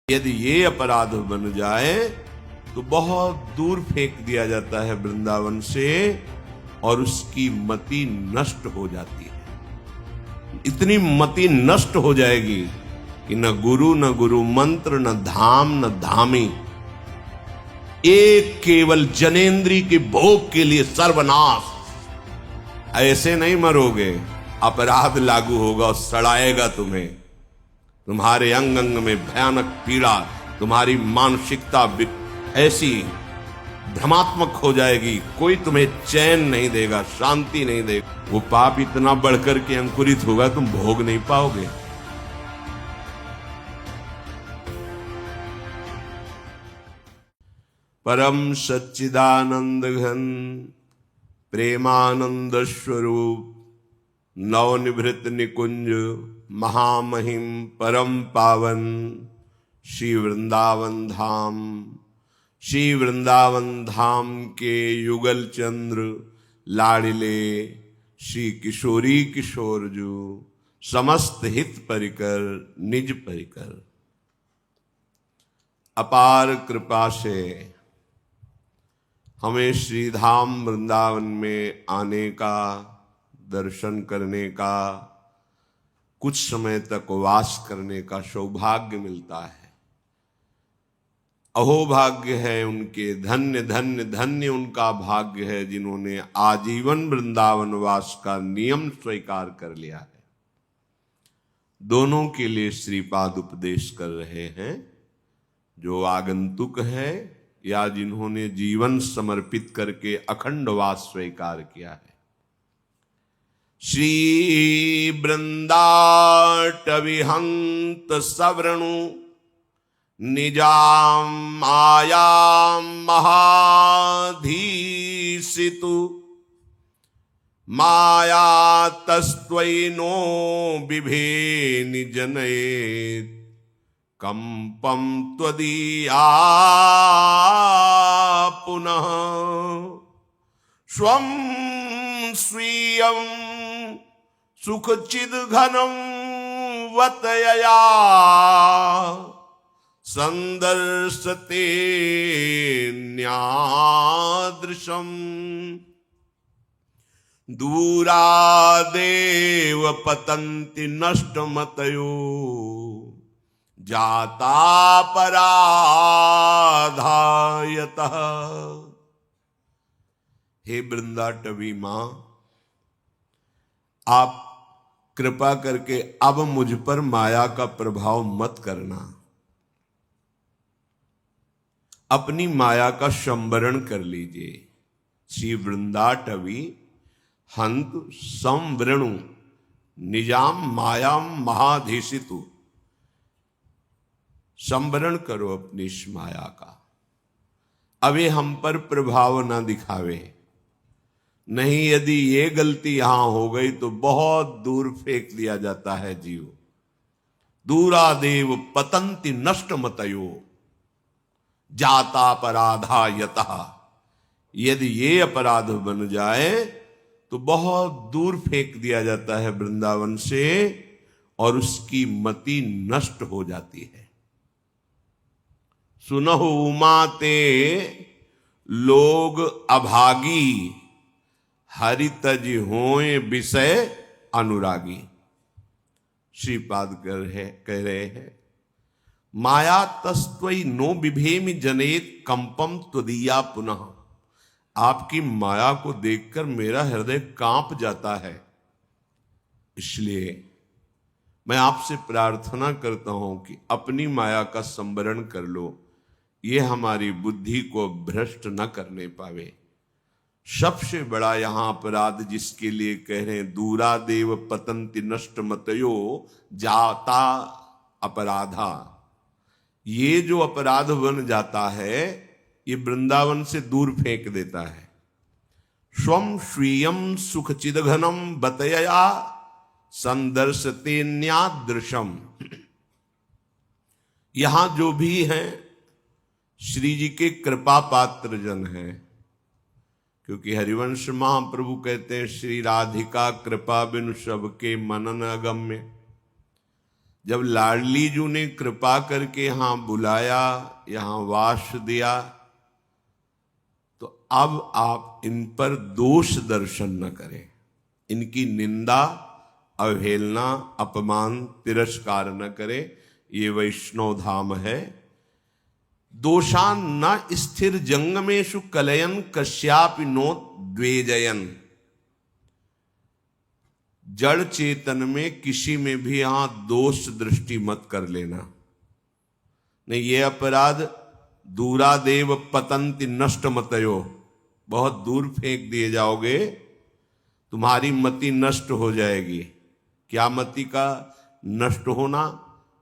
यदि ये अपराध बन जाए तो बहुत दूर फेंक दिया जाता है वृंदावन से और उसकी मति नष्ट हो जाती है। इतनी मति नष्ट हो जाएगी कि न गुरु मंत्र, न धाम, न धामी, एक केवल जनेन्द्री के भोग के लिए सर्वनाश। ऐसे नहीं मरोगे, अपराध लागू होगा और सड़ाएगा तुम्हें। तुम्हारे अंग अंग में भयानक पीड़ा, तुम्हारी मानसिकता ऐसी भ्रमात्मक हो जाएगी, कोई तुम्हें चैन नहीं देगा, शांति नहीं देगा। वो पाप इतना बढ़कर के अंकुरित होगा तुम भोग नहीं पाओगे। परम सच्चिदानंद घन प्रेमानंद स्वरूप नवनिभृत निकुंज महामहिम परम पावन श्री वृंदावन धाम के युगल चंद्र लाडिले श्री किशोरी किशोर जो समस्त हित परिकर निज परिकर अपार कृपा से हमें श्रीधाम वृंदावन में आने का, दर्शन करने का, कुछ समय तक वास करने का सौभाग्य मिलता है। अहोभाग्य है उनके, धन्य धन्य धन्य उनका भाग्य है जिन्होंने आजीवन वृंदावन वास का नियम स्वीकार कर लिया है। दोनों के लिए श्रीपाद उपदेश कर रहे हैं, जो आगंतुक है या जिन्होंने जीवन समर्पित करके अखंड वास स्वीकार किया है। श्री वृंदाटविहंत सवृणु निजाम मायाम महाधीसितु माया तस्त्वयि नो बिभे निजनयेत् कंपम त्वदीया पुनः स्वं स्वीयं सुखचिद घनम वतयया संदर्शते न्यादृशम दूरादेव पतन्ति नष्टमतयो जाता पराधायतः। हे वृंदाटवी मां, आप कृपा करके अब मुझ पर माया का प्रभाव मत करना। अपनी माया का संवरण कर लीजिए। श्री वृंदाटवी हंत संवृणु निजाम मायाम महाधीसितु। संवरण करो अपनी इस माया का, अब ये हम पर प्रभाव ना दिखावे। नहीं, यदि ये गलती यहां हो गई तो बहुत दूर फेंक दिया जाता है जीव। दूरादेव पतंति नष्टमतयो जाता अपराधा यतः। यदि ये अपराध बन जाए तो बहुत दूर फेंक दिया जाता है वृंदावन से और उसकी मति नष्ट हो जाती है। सुनहु उमाते लोग अभागी हरितज होए विषय अनुरागी। श्रीपाद कह रहे हैं, माया तस्त्वयि नो बिभेमि जनेत कंपम त्वदीया पुनः। आपकी माया को देखकर मेरा हृदय कांप जाता है। इसलिए मैं आपसे प्रार्थना करता हूं कि अपनी माया का संवरण कर लो, ये हमारी बुद्धि को भ्रष्ट न करने पावे। सबसे बड़ा यहां अपराध जिसके लिए कह रहे हैं, दूरादेव पतंति नष्टमतयो जाता अपराधा। ये जो अपराध बन जाता है ये वृंदावन से दूर फेंक देता है। स्वम स्वीयम सुखचिदघनम बतया संदर्शते न्यादृशम। यहां जो भी हैं श्री जी के कृपा पात्र जन हैं, क्योंकि हरिवंश महाप्रभु कहते हैं श्री राधिका कृपा बिनु सबके मनन अगम्य। जब लाडली जू ने कृपा करके यहां बुलाया, यहां वास दिया, तो अब आप इन पर दोष दर्शन न करें, इनकी निंदा, अवहेलना, अपमान, तिरस्कार न करें। ये वैष्णव धाम है। दोषान न स्थिर जंगमेषु कलयन कश्यापि नो द्वेजयन। जड़ चेतन में किसी में भी यहां दोष दृष्टि मत कर लेना। नहीं, ये अपराध दूरादेव पतंति नष्ट मतयो, बहुत दूर फेंक दिए जाओगे, तुम्हारी मति नष्ट हो जाएगी। क्या मति का नष्ट होना?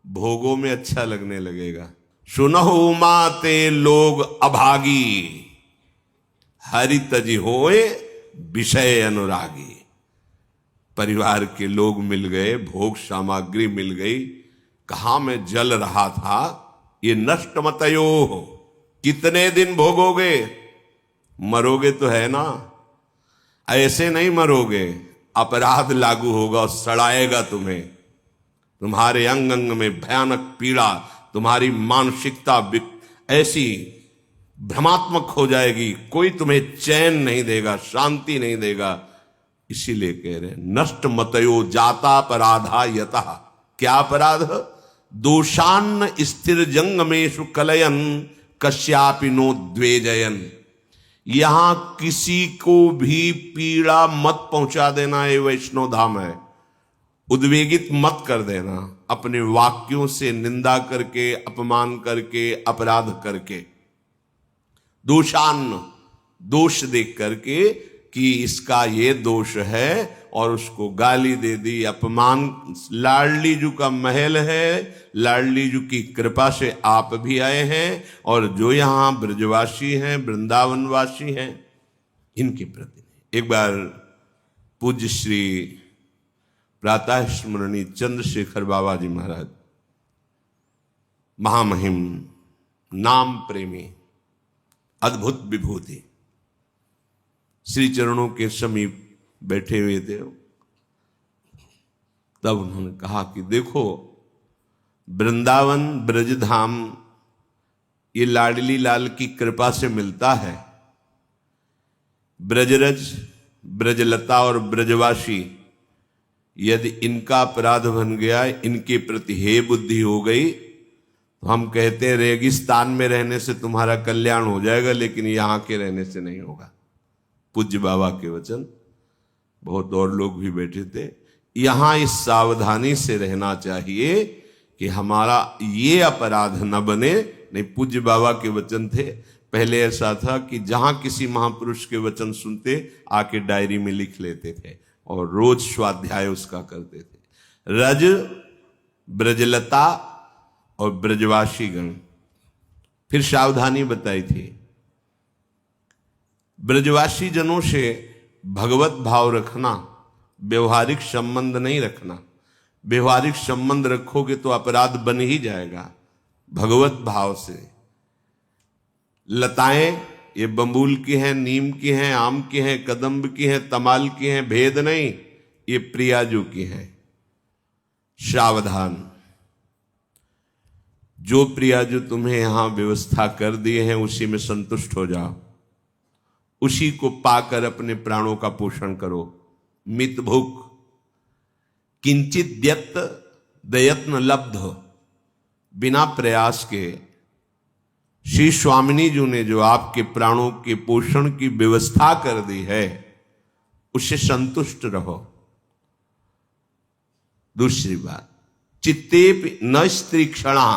भोगों में अच्छा लगने लगेगा। सुनहु माते लोग अभागी, हरि तजि होए विषय अनुरागी। परिवार के लोग मिल गए, भोग सामग्री मिल गई, कहां मैं जल रहा था। ये नष्ट मतयो, कितने दिन भोगोगे? मरोगे तो है ना, ऐसे नहीं मरोगे। अपराध लागू होगा, सड़ाएगा तुम्हें, तुम्हारे अंग अंग में भयानक पीड़ा, तुम्हारी मानसिकता ऐसी भ्रमात्मक हो जाएगी, कोई तुम्हें चैन नहीं देगा, शांति नहीं देगा। इसीलिए कह रहे नष्ट मतयो जाता अपराधा यतः। क्या अपराध? दोषान्न स्थिर जंगमेषु कलयन कश्यापि नो द्वेजयन। यहां किसी को भी पीड़ा मत पहुंचा देना, ये वैष्णव धाम है। उद्वेगित मत कर देना अपने वाक्यों से, निंदा करके, अपमान करके, अपराध करके। दोषान्न, दोष देख करके कि इसका ये दोष है और उसको गाली दे दी, अपमान। लाडली जू का महल है, लाडली जू की कृपा से आप भी आए हैं, और जो यहाँ ब्रजवासी हैं, वृंदावनवासी हैं, इनके प्रति एक बार पूज्य श्री प्रातः स्मरणीय चंद्रशेखर बाबा जी महाराज, महामहिम, नाम प्रेमी, अद्भुत विभूति, श्री चरणों के समीप बैठे हुए थे। तब उन्होंने कहा कि देखो, वृंदावन ब्रजधाम ये लाडली लाल की कृपा से मिलता है। ब्रजरज, ब्रजलता और ब्रजवासी यदि इनका अपराध बन गया, इनके प्रति हे बुद्धि हो गई, तो हम कहते हैं रेगिस्तान में रहने से तुम्हारा कल्याण हो जाएगा, लेकिन यहां के रहने से नहीं होगा। पूज्य बाबा के वचन। बहुत और लोग भी बैठे थे। यहां इस सावधानी से रहना चाहिए कि हमारा ये अपराध न बने। नहीं, पूज्य बाबा के वचन थे। पहले ऐसा था कि जहां किसी महापुरुष के वचन सुनते, आके डायरी में लिख लेते थे और रोज स्वाध्याय उसका करते थे। रज, ब्रजलता और ब्रजवासी गण। फिर सावधानी बताई थी, ब्रजवासी जनों से भगवत भाव रखना, व्यवहारिक संबंध नहीं रखना। व्यवहारिक संबंध रखोगे तो अपराध बन ही जाएगा। भगवत भाव से। लताएं ये बम्बूल की हैं, नीम की हैं, आम की हैं, कदम्ब की हैं, तमाल की हैं, भेद नहीं, ये प्रियाजू की हैं। सावधान। जो प्रियाजू तुम्हें यहां व्यवस्था कर दिए हैं, उसी में संतुष्ट हो जाओ, उसी को पाकर अपने प्राणों का पोषण करो। मित भुक किंचित द्यत दयत्न लब्ध। बिना प्रयास के श्री स्वामिनी जी ने जो आपके प्राणों के पोषण की व्यवस्था कर दी है, उससे संतुष्ट रहो। दूसरी बात, चित्ते न स्त्री क्षणा।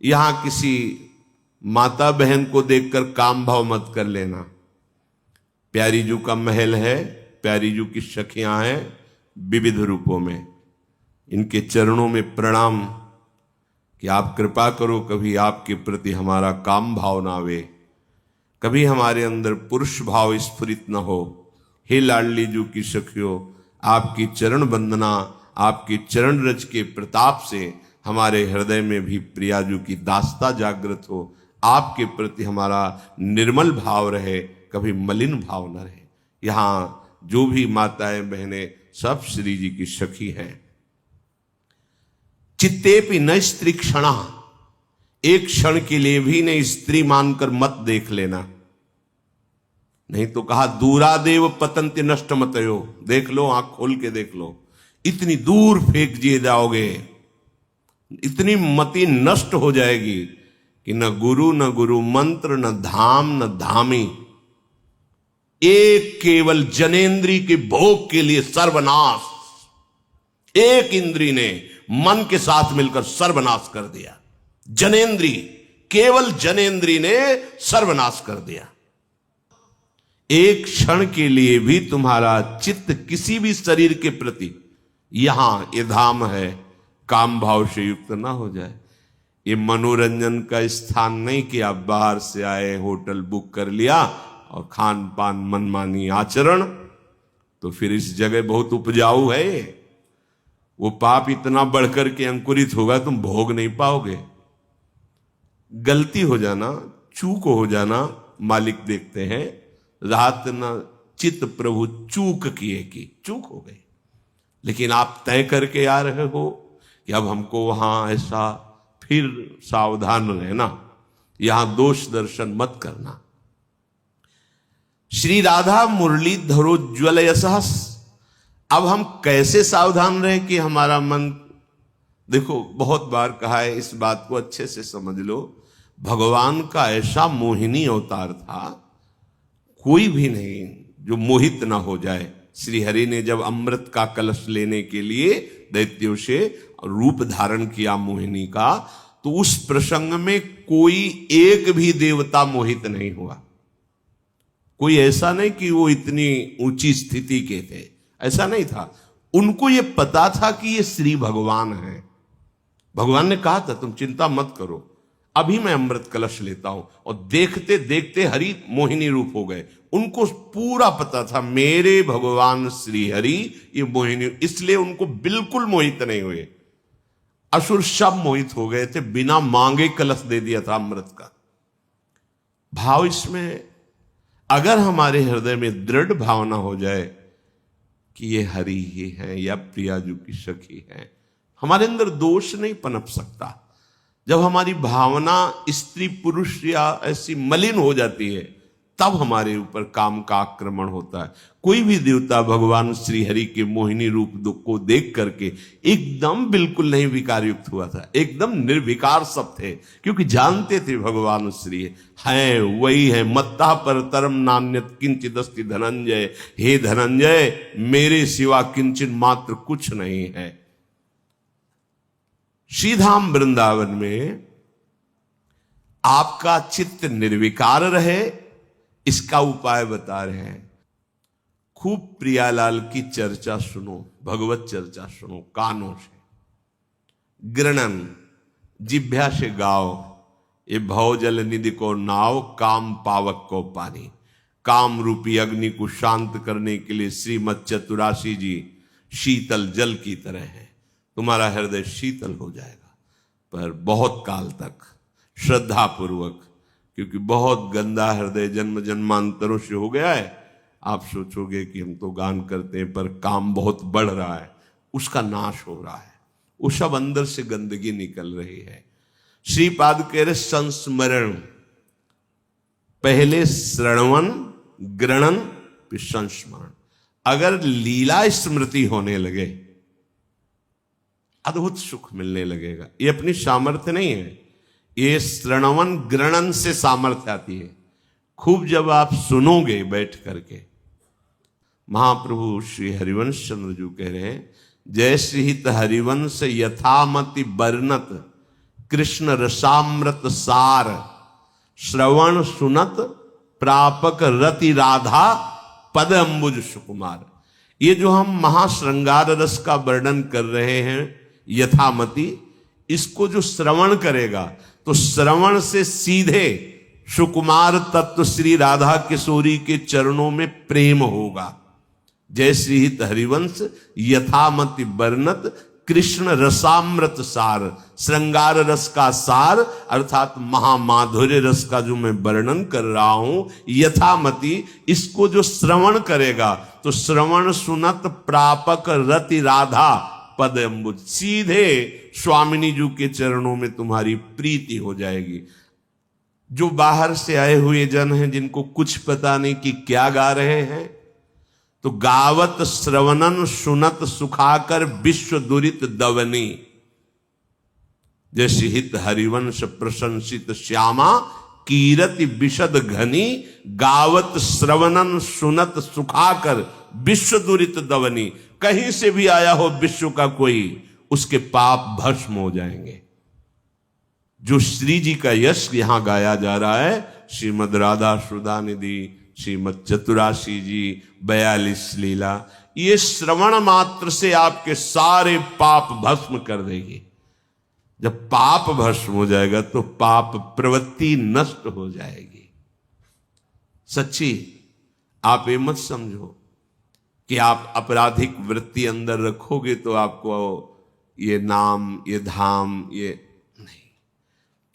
यहां किसी माता बहन को देखकर काम भाव मत कर लेना। प्यारी जू का महल है, प्यारी जू की सखियां हैं विविध रूपों में। इनके चरणों में प्रणाम कि आप कृपा करो, कभी आपके प्रति हमारा काम भाव ना आवे, कभी हमारे अंदर पुरुष भाव स्फुरित न हो। हे लाडली जू की सखियों, आपकी चरण वंदना, आपके चरण रज के प्रताप से हमारे हृदय में भी प्रियाजू की दास्ता जागृत हो। आपके प्रति हमारा निर्मल भाव रहे, कभी मलिन भाव न रहे। यहाँ जो भी माताएं बहनें सब श्री जी की सखी हैं। चित्तेपि न स्त्री क्षणा, एक क्षण के लिए भी नहीं स्त्री मानकर मत देख लेना। नहीं तो कहा दूरादेव पतंति नष्ट मतयो, देख लो, आंख खोल के देख लो, इतनी दूर फेंक दिए जाओगे, इतनी मति नष्ट हो जाएगी कि न गुरु मंत्र, न धाम, न धामी, एक केवल जनेन्द्री के भोग के लिए सर्वनाश। एक इंद्री ने मन के साथ मिलकर सर्वनाश कर दिया। जनेन्द्री, केवल जनेन्द्री ने सर्वनाश कर दिया। एक क्षण के लिए भी तुम्हारा चित्त किसी भी शरीर के प्रति, यहां ये धाम है, काम भाव से युक्त ना हो जाए। ये मनोरंजन का स्थान नहीं कि आप बाहर से आए, होटल बुक कर लिया और खान पान मनमानी आचरण, तो फिर इस जगह बहुत उपजाऊ है, वो पाप इतना बढ़कर के अंकुरित होगा तुम भोग नहीं पाओगे। गलती हो जाना, चूक हो जाना, मालिक देखते हैं, रात न चित प्रभु चूक किए की चूक हो गई, लेकिन आप तय करके आ रहे हो कि अब हमको वहां ऐसा, फिर सावधान रहना, यहां दोष दर्शन मत करना। श्री राधा मुरली धरोज्वल यशस। अब हम कैसे सावधान रहें कि हमारा मन, देखो बहुत बार कहा है, इस बात को अच्छे से समझ लो, भगवान का ऐसा मोहिनी अवतार था, कोई भी नहीं जो मोहित ना हो जाए। श्री हरि ने जब अमृत का कलश लेने के लिए दैत्यों से रूप धारण किया मोहिनी का, तो उस प्रसंग में कोई एक भी देवता मोहित नहीं हुआ। कोई ऐसा नहीं कि वो इतनी ऊंची स्थिति के थे, ऐसा नहीं था। उनको ये पता था कि ये श्री भगवान है। भगवान ने कहा था तुम चिंता मत करो, अभी मैं अमृत कलश लेता हूं, और देखते देखते हरि मोहिनी रूप हो गए। उनको पूरा पता था मेरे भगवान श्री हरि ये मोहिनी, इसलिए उनको बिल्कुल मोहित नहीं हुए। असुर सब मोहित हो गए थे, बिना मांगे कलश दे दिया था अमृत का। भाव इसमें, अगर हमारे हृदय में दृढ़ भावना हो जाए कि ये हरि ही है या प्रियाजू की सखी है, हमारे अंदर दोष नहीं पनप सकता। जब हमारी भावना स्त्री पुरुष या ऐसी मलिन हो जाती है, तब हमारे ऊपर काम का आक्रमण होता है। कोई भी देवता भगवान श्री हरि के मोहिनी रूप को देख करके एकदम बिल्कुल नहीं विकार युक्त हुआ था, एकदम निर्विकार सब थे, क्योंकि जानते थे भगवान श्री हैं, वही है। मत्ता पर तरम नान्यत किंचित अस्ति धनंजय, हे धनंजय मेरे सिवा किंचित मात्र कुछ नहीं है। श्रीधाम वृंदावन में आपका चित्त निर्विकार रहे, इसका उपाय बता रहे हैं। खूब प्रियालाल की चर्चा सुनो, भगवत चर्चा सुनो कानों से। गृणन, जिभ्या से गाओ, ये भवजल निधि को नाव, काम पावक को पानी। काम रूपी अग्नि को शांत करने के लिए श्रीमद चतुराशी जी शीतल जल की तरह है। तुम्हारा हृदय शीतल हो जाएगा, पर बहुत काल तक श्रद्धा पूर्वक, क्योंकि बहुत गंदा हृदय जन्म जन्मांतरों से हो गया है। आप सोचोगे कि हम तो गान करते हैं, पर काम बहुत बढ़ रहा है, उसका नाश हो रहा है, वो सब अंदर से गंदगी निकल रही है। श्रीपाद कह रहे संस्मरण, पहले श्रवण ग्रहण फिर संस्मरण। अगर लीला स्मृति होने लगे, अद्भुत सुख मिलने लगेगा। ये अपनी सामर्थ्य नहीं है, ये श्रवण ग्रहण से सामर्थ्य आती है। खूब जब आप सुनोगे बैठ करके, महाप्रभु श्री हरिवंश चंद्र जी कह रहे हैं, जय श्रीहित हरिवंश यथामति वर्णत कृष्ण रसामृत सार, श्रवण सुनत प्रापक रति राधा पद अंबुज सुकुमार। ये जो हम महाश्रृंगार रस का वर्णन कर रहे हैं यथामति, इसको जो श्रवण करेगा तो श्रवण से सीधे सुकुमार तत्व श्री राधा किशोरी के चरणों में प्रेम होगा। जय श्रीहित हरिवंश यथामति वर्णत कृष्ण रसामृत सार, श्रृंगार रस का सार अर्थात महामाधुर्य रस का जो मैं वर्णन कर रहा हूं यथामति, इसको जो श्रवण करेगा तो श्रवण सुनत प्रापक रति राधा पद अम्बुज, सीधे स्वामिनी जी के चरणों में तुम्हारी प्रीति हो जाएगी। जो बाहर से आए हुए जन हैं, जिनको कुछ पता नहीं कि क्या गा रहे हैं, तो गावत श्रवणन सुनत सुखाकर विश्व दुरित दवनी, जैसे हित हरिवंश प्रशंसित श्यामा कीरति विशद घनी, गावत श्रवणन सुनत सुखाकर विश्व दुरित दवनी। कहीं से भी आया हो विश्व का कोई, उसके पाप भस्म हो जाएंगे। जो श्री जी का यश यहां गाया जा रहा है, श्रीमद राधा सुधा निधि, श्रीमद चतुराशी जी, 42 लीला, ये श्रवण मात्र से आपके सारे पाप भस्म कर देगी। जब पाप भस्म हो जाएगा तो पाप प्रवृत्ति नष्ट हो जाएगी। सच्ची, आप ये मत समझो कि आप आपराधिक वृत्ति अंदर रखोगे तो आपको ये नाम, ये धाम, ये नहीं।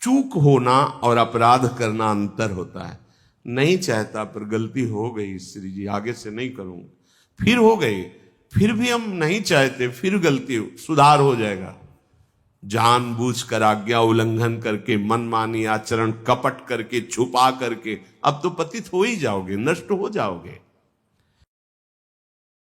चूक होना और अपराध करना अंतर होता है। नहीं चाहता पर गलती हो गई श्री जी, आगे से नहीं करूंगा, फिर हो गई, फिर भी हम नहीं चाहते, फिर गलती सुधार हो जाएगा। जानबूझकर आज्ञा उल्लंघन करके, मनमानी आचरण, कपट करके, छुपा करके, अब तो पतित हो ही जाओगे, नष्ट हो जाओगे।